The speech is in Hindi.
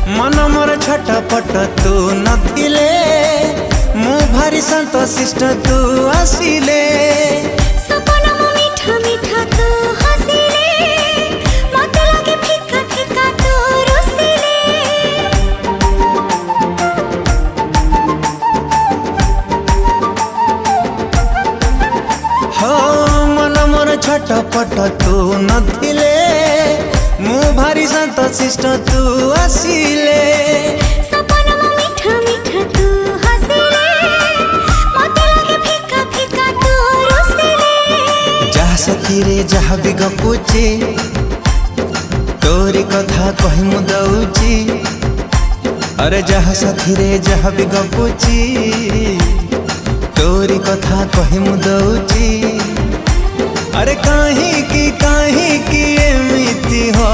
मन मोर छटपट तू नथिले मु भारी शांत शिष्ट तू आसिले सपना मो मीठा मीठा तू हसिले मते लागे फिका फिका तू रुसिले हो मन मोर छटपट तू नथिले मु भारी शांत शिष्ट तू आसिले सपना मो मीठा मीठा तू हसिले मते लागे फिका फिका तू रुसिले जहा साथी रे जहा भी गपुची तोरी कथा कहि मु दउची अरे जहा साथी रे जहा भी गपुची तोरी कथा कहि मु दउची अरे काहे की एमिति हो